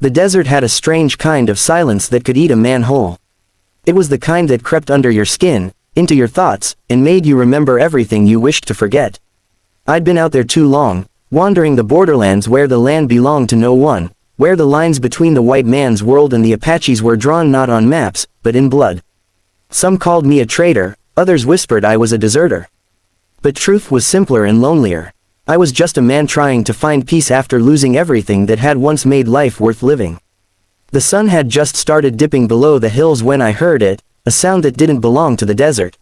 The desert had a strange kind of silence that could eat a man whole. It was the kind that crept under your skin, into your thoughts, and made you remember everything you wished to forget. I'd been out there too long, wandering the borderlands where the land belonged to no one, where the lines between the white man's world and the Apaches were drawn not on maps, but in blood. Some called me a traitor, others whispered I was a deserter. But truth was simpler and lonelier. I was just a man trying to find peace after losing everything that had once made life worth living. The sun had just started dipping below the hills when I heard it, a sound that didn't belong to the desert.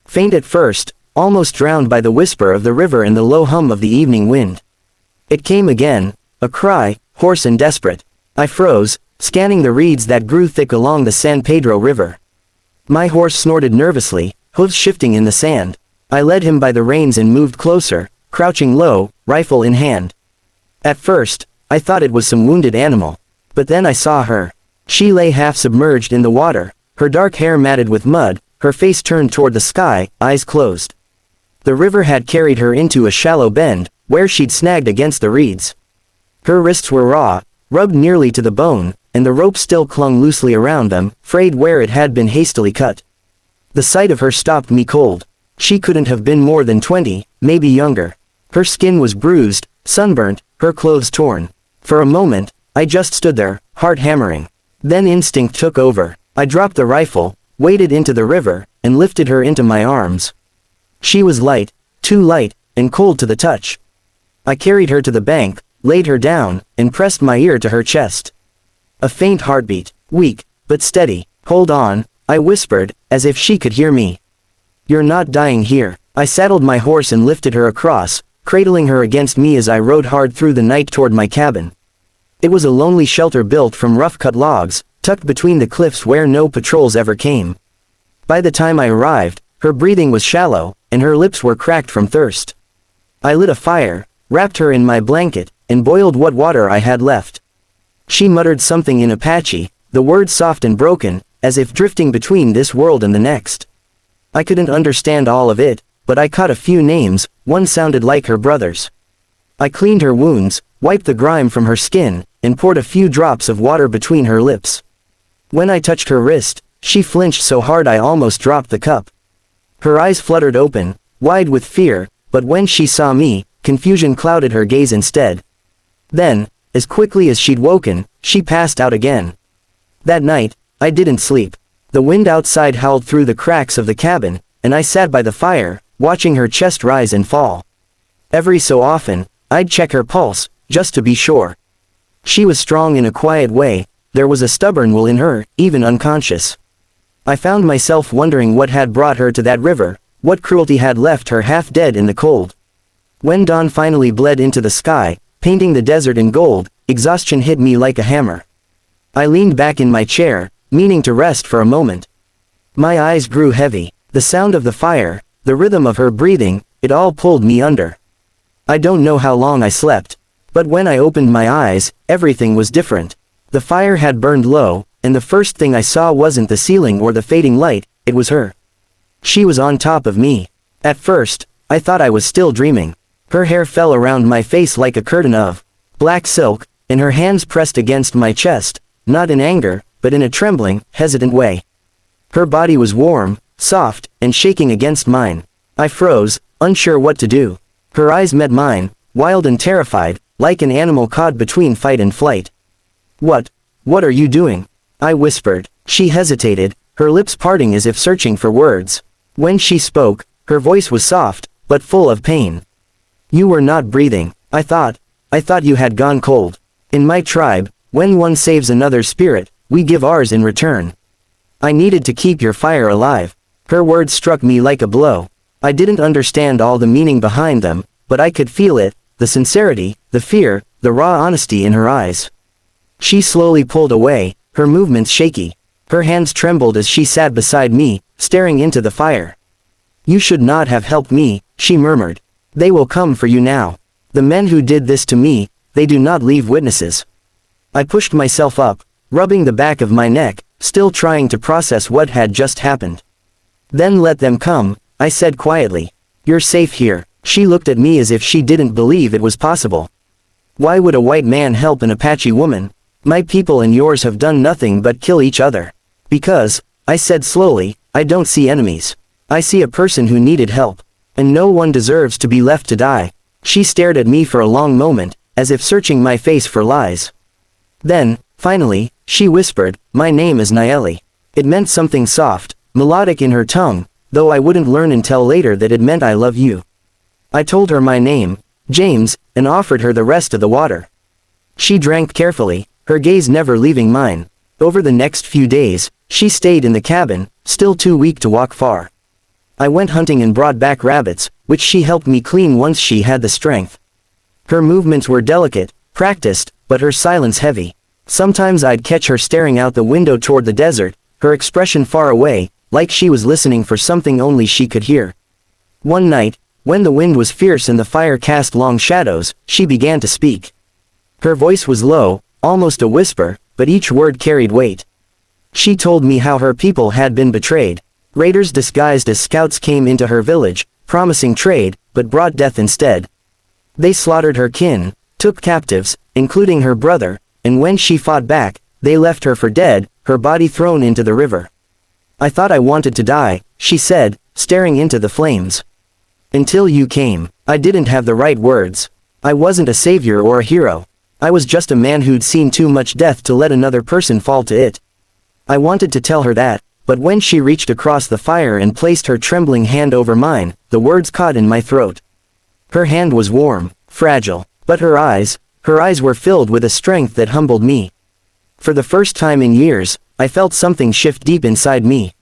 Faint at first, almost drowned by the whisper of the river and the low hum of the evening wind. It came again, a cry, hoarse and desperate. I froze, scanning the reeds that grew thick along the San Pedro River. My horse snorted nervously, hooves shifting in the sand. I led him by the reins and moved closer, crouching low, rifle in hand. At first, I thought it was some wounded animal. But then I saw her. She lay half submerged in the water, her dark hair matted with mud, her face turned toward the sky, eyes closed. The river had carried her into a shallow bend, where she'd snagged against the reeds. Her wrists were raw, rubbed nearly to the bone, and the rope still clung loosely around them, frayed where it had been hastily cut. The sight of her stopped me cold. She couldn't have been more than 20, maybe younger. Her skin was bruised, sunburnt, her clothes torn. For a moment, I just stood there, heart hammering. Then instinct took over. I dropped the rifle, waded into the river, and lifted her into my arms. She was light, too light, and cold to the touch. I carried her to the bank, laid her down, and pressed my ear to her chest. A faint heartbeat, weak, but steady. "Hold on," I whispered, as if she could hear me. "You're not dying here." I saddled my horse and lifted her across, cradling her against me as I rode hard through the night toward my cabin. It was a lonely shelter built from rough-cut logs, tucked between the cliffs where no patrols ever came. By the time I arrived, her breathing was shallow, and her lips were cracked from thirst. I lit a fire, wrapped her in my blanket, and boiled what water I had left. She muttered something in Apache, the words soft and broken, as if drifting between this world and the next. I couldn't understand all of it, but I caught a few names. One sounded like her brother's. I cleaned her wounds, wiped the grime from her skin, and poured a few drops of water between her lips. When I touched her wrist, she flinched so hard I almost dropped the cup. Her eyes fluttered open, wide with fear, but when she saw me, confusion clouded her gaze instead. Then, as quickly as she'd woken, she passed out again. That night, I didn't sleep. The wind outside howled through the cracks of the cabin, and I sat by the fire, watching her chest rise and fall. Every so often, I'd check her pulse, just to be sure. She was strong in a quiet way. There was a stubborn will in her, even unconscious. I found myself wondering what had brought her to that river, what cruelty had left her half dead in the cold. When dawn finally bled into the sky, painting the desert in gold, exhaustion hit me like a hammer. I leaned back in my chair, meaning to rest for a moment. My eyes grew heavy. The sound of the fire, the rhythm of her breathing, it all pulled me under. I don't know how long I slept. But when I opened my eyes, everything was different. The fire had burned low, and the first thing I saw wasn't the ceiling or the fading light, it was her. She was on top of me. At first, I thought I was still dreaming. Her hair fell around my face like a curtain of black silk, and her hands pressed against my chest, not in anger, but in a trembling, hesitant way. Her body was warm, soft, and shaking against mine. I froze, unsure what to do. Her eyes met mine, wild and terrified, like an animal caught between fight and flight. What are you doing?" I whispered. She hesitated, her lips parting as if searching for words. When she spoke, her voice was soft, but full of pain. "You were not breathing. I thought you had gone cold. In my tribe, when one saves another's spirit, we give ours in return. I needed to keep your fire alive." Her words struck me like a blow. I didn't understand all the meaning behind them, but I could feel it, the sincerity, the fear, the raw honesty in her eyes. She slowly pulled away, her movements shaky. Her hands trembled as she sat beside me, staring into the fire. "You should not have helped me," she murmured. "They will come for you now. The men who did this to me, they do not leave witnesses." I pushed myself up, rubbing the back of my neck, still trying to process what had just happened. "Then let them come," I said quietly. "You're safe here." She looked at me as if she didn't believe it was possible. Why would a white man help an Apache woman? My people and yours have done nothing but kill each other. Because, I said slowly, I don't see enemies. I see a person who needed help. And no one deserves to be left to die. She stared at me for a long moment, as if searching my face for lies. Then, finally, she whispered, my name is Nayeli. It meant something soft, melodic in her tongue, though I wouldn't learn until later that it meant I love you. I told her my name, James, and offered her the rest of the water. She drank carefully, her gaze never leaving mine. Over the next few days, she stayed in the cabin, still too weak to walk far. I went hunting and brought back rabbits, which she helped me clean once she had the strength. Her movements were delicate, practiced, but her silence heavy. Sometimes I'd catch her staring out the window toward the desert, her expression far away, like she was listening for something only she could hear. One night, when the wind was fierce and the fire cast long shadows, she began to speak. Her voice was low, almost a whisper, but each word carried weight. She told me how her people had been betrayed. Raiders disguised as scouts came into her village, promising trade, but brought death instead. They slaughtered her kin, took captives, including her brother, and when she fought back, they left her for dead, her body thrown into the river. I thought I wanted to die, she said, staring into the flames. Until you came. I didn't have the right words. I wasn't a savior or a hero. I was just a man who'd seen too much death to let another person fall to it. I wanted to tell her that, but when she reached across the fire and placed her trembling hand over mine, the words caught in my throat. Her hand was warm, fragile, but her eyes were filled with a strength that humbled me. For the first time in years, I felt something shift deep inside me.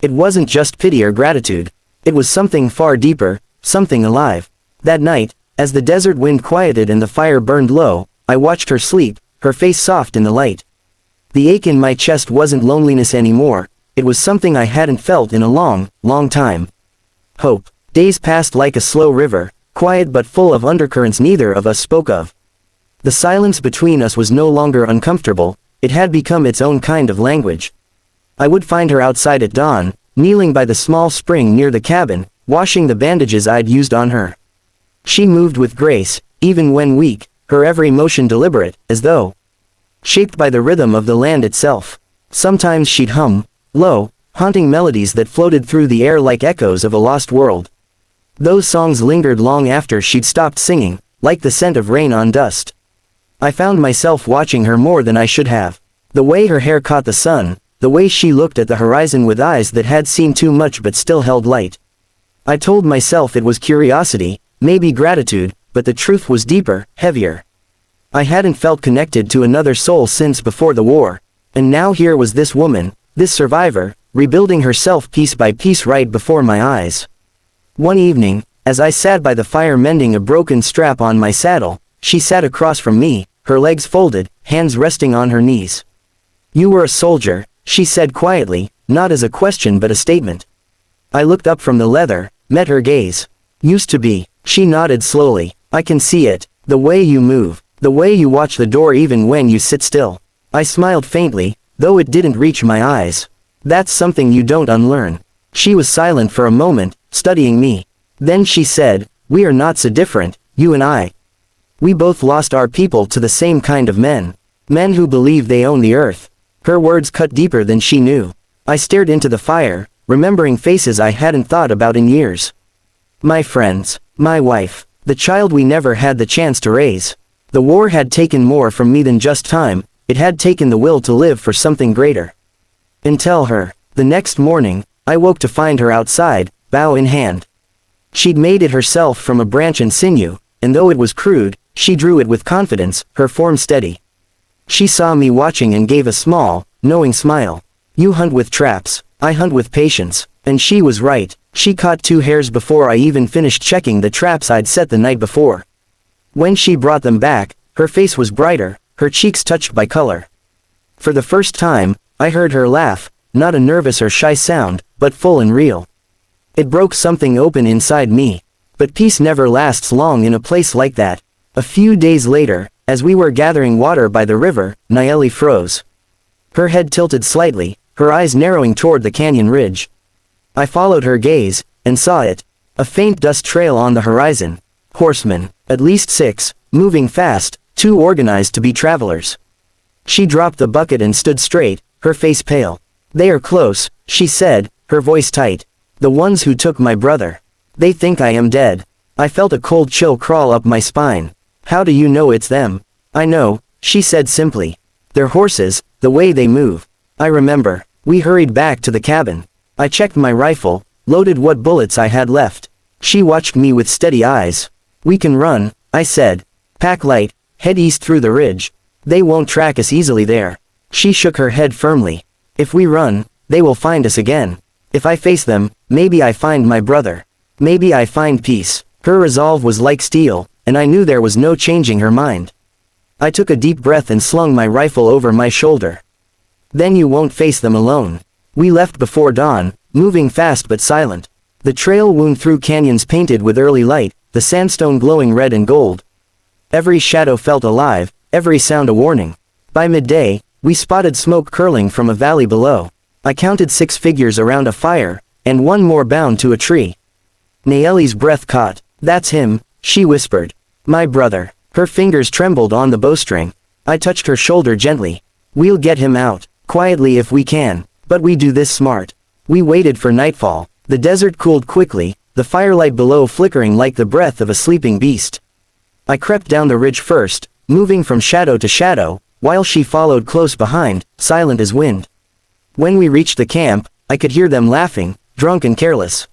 It wasn't just pity or gratitude. It was something far deeper, something alive. That night, as the desert wind quieted and the fire burned low, I watched her sleep, her face soft in the light. The ache in my chest wasn't loneliness anymore, it was something I hadn't felt in a long, long time. Hope. Days passed like a slow river, quiet but full of undercurrents neither of us spoke of. The silence between us was no longer uncomfortable, it had become its own kind of language. I would find her outside at dawn, kneeling by the small spring near the cabin, washing the bandages I'd used on her. She moved with grace, even when weak, her every motion deliberate, as though shaped by the rhythm of the land itself. Sometimes she'd hum, low, haunting melodies that floated through the air like echoes of a lost world. Those songs lingered long after she'd stopped singing, like the scent of rain on dust. I found myself watching her more than I should have. The way her hair caught the sun, the way she looked at the horizon with eyes that had seen too much but still held light. I told myself it was curiosity, maybe gratitude, but the truth was deeper, heavier. I hadn't felt connected to another soul since before the war, and now here was this woman, this survivor, rebuilding herself piece by piece right before my eyes. One evening, as I sat by the fire mending a broken strap on my saddle, she sat across from me, her legs folded, hands resting on her knees. You were a soldier, she said quietly, not as a question but a statement. I looked up from the leather, met her gaze. Used to be. She nodded slowly. I can see it. The way you move. The way you watch the door even when you sit still. I smiled faintly, though it didn't reach my eyes. That's something you don't unlearn. She was silent for a moment, studying me. Then she said, we are not so different, you and I. We both lost our people to the same kind of men. Men who believe they own the earth. Her words cut deeper than she knew. I stared into the fire, remembering faces I hadn't thought about in years. My friends, my wife, the child we never had the chance to raise. The war had taken more from me than just time, it had taken the will to live for something greater. And tell her. The next morning, I woke to find her outside, bow in hand. She'd made it herself from a branch and sinew, and though it was crude, she drew it with confidence, her form steady. She saw me watching and gave a small, knowing smile. You hunt with traps, I hunt with patience. And she was right, she caught 2 hares before I even finished checking the traps I'd set the night before. When she brought them back, her face was brighter, her cheeks touched by color. For the first time, I heard her laugh, not a nervous or shy sound, but full and real. It broke something open inside me. But peace never lasts long in a place like that. A few days later, as we were gathering water by the river, Nayeli froze. Her head tilted slightly, her eyes narrowing toward the canyon ridge. I followed her gaze, and saw it. A faint dust trail on the horizon. Horsemen, at least 6, moving fast, too organized to be travelers. She dropped the bucket and stood straight, her face pale. "They are close," she said, her voice tight. "The ones who took my brother. They think I am dead." I felt a cold chill crawl up my spine. "How do you know it's them?" "I know," she said simply. "Their horses, the way they move." I remember. We hurried back to the cabin. I checked my rifle, loaded what bullets I had left. She watched me with steady eyes. "We can run," I said. "Pack light, head east through the ridge. They won't track us easily there." She shook her head firmly. "If we run, they will find us again. If I face them, maybe I find my brother. Maybe I find peace." Her resolve was like steel, and I knew there was no changing her mind. I took a deep breath and slung my rifle over my shoulder. "Then you won't face them alone." We left before dawn, moving fast but silent. The trail wound through canyons painted with early light, the sandstone glowing red and gold. Every shadow felt alive, every sound a warning. By midday, we spotted smoke curling from a valley below. I counted 6 figures around a fire, and one more bound to a tree. Nayeli's breath caught. "That's him," she whispered. "My brother." Her fingers trembled on the bowstring. I touched her shoulder gently. "We'll get him out, quietly if we can, but we do this smart." We waited for nightfall. The desert cooled quickly, the firelight below flickering like the breath of a sleeping beast. I crept down the ridge first, moving from shadow to shadow, while she followed close behind, silent as wind. When we reached the camp, I could hear them laughing, drunk and careless.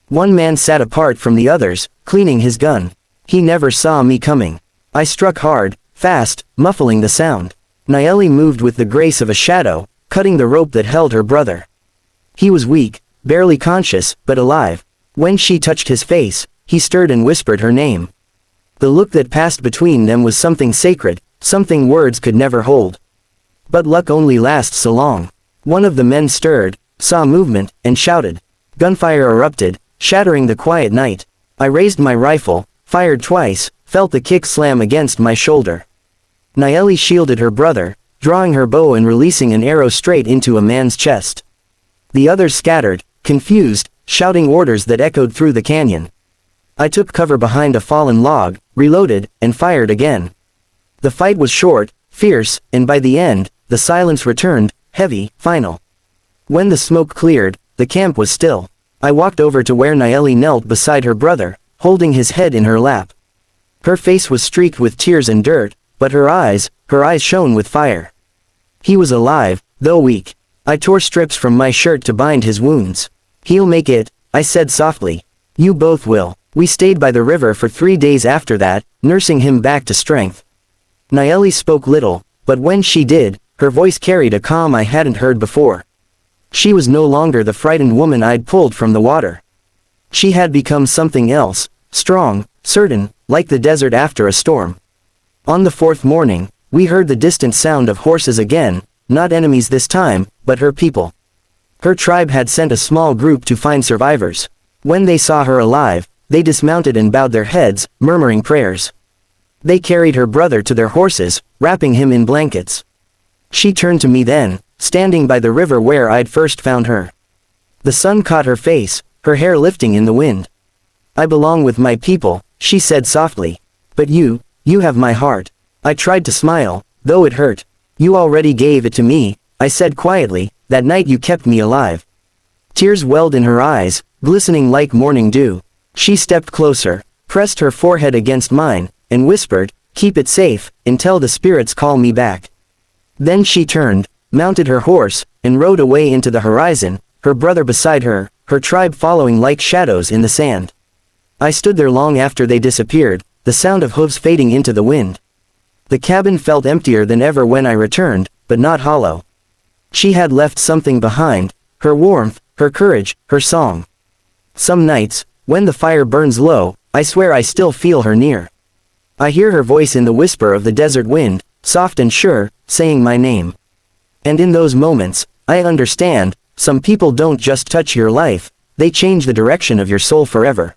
One man sat apart from the others, cleaning his gun. He never saw me coming. I struck hard, fast, muffling the sound. Nayeli moved with the grace of a shadow, cutting the rope that held her brother. He was weak, barely conscious, but alive. When she touched his face, he stirred and whispered her name. The look that passed between them was something sacred, something words could never hold. But luck only lasts so long. One of the men stirred, saw movement, and shouted. Gunfire erupted, shattering the quiet night. I raised my rifle, fired twice, felt the kick slam against my shoulder. Nayeli shielded her brother, drawing her bow and releasing an arrow straight into a man's chest. The others scattered, confused, shouting orders that echoed through the canyon. I took cover behind a fallen log, reloaded, and fired again. The fight was short, fierce, and by the end, the silence returned, heavy, final. When the smoke cleared, the camp was still. I walked over to where Nayeli knelt beside her brother, holding his head in her lap. Her face was streaked with tears and dirt, but her eyes shone with fire. He was alive, though weak. I tore strips from my shirt to bind his wounds. "He'll make it," I said softly. "You both will." We stayed by the river for 3 days after that, nursing him back to strength. Nayeli spoke little, but when she did, her voice carried a calm I hadn't heard before. She was no longer the frightened woman I'd pulled from the water. She had become something else, strong, certain, like the desert after a storm. On the 4th morning, we heard the distant sound of horses again, not enemies this time, but her people. Her tribe had sent a small group to find survivors. When they saw her alive, they dismounted and bowed their heads, murmuring prayers. They carried her brother to their horses, wrapping him in blankets. She turned to me then, standing by the river where I'd first found her. The sun caught her face, her hair lifting in the wind. "I belong with my people," she said softly. "But you have my heart." I tried to smile, though it hurt. "You already gave it to me," I said quietly, "that night you kept me alive." Tears welled in her eyes, glistening like morning dew. She stepped closer, pressed her forehead against mine, and whispered, "Keep it safe, until the spirits call me back." Then she turned, mounted her horse, and rode away into the horizon, her brother beside her, her tribe following like shadows in the sand. I stood there long after they disappeared, the sound of hooves fading into the wind. The cabin felt emptier than ever when I returned, but not hollow. She had left something behind, her warmth, her courage, her song. Some nights, when the fire burns low, I swear I still feel her near. I hear her voice in the whisper of the desert wind, soft and sure, saying my name. And in those moments, I understand, some people don't just touch your life, they change the direction of your soul forever.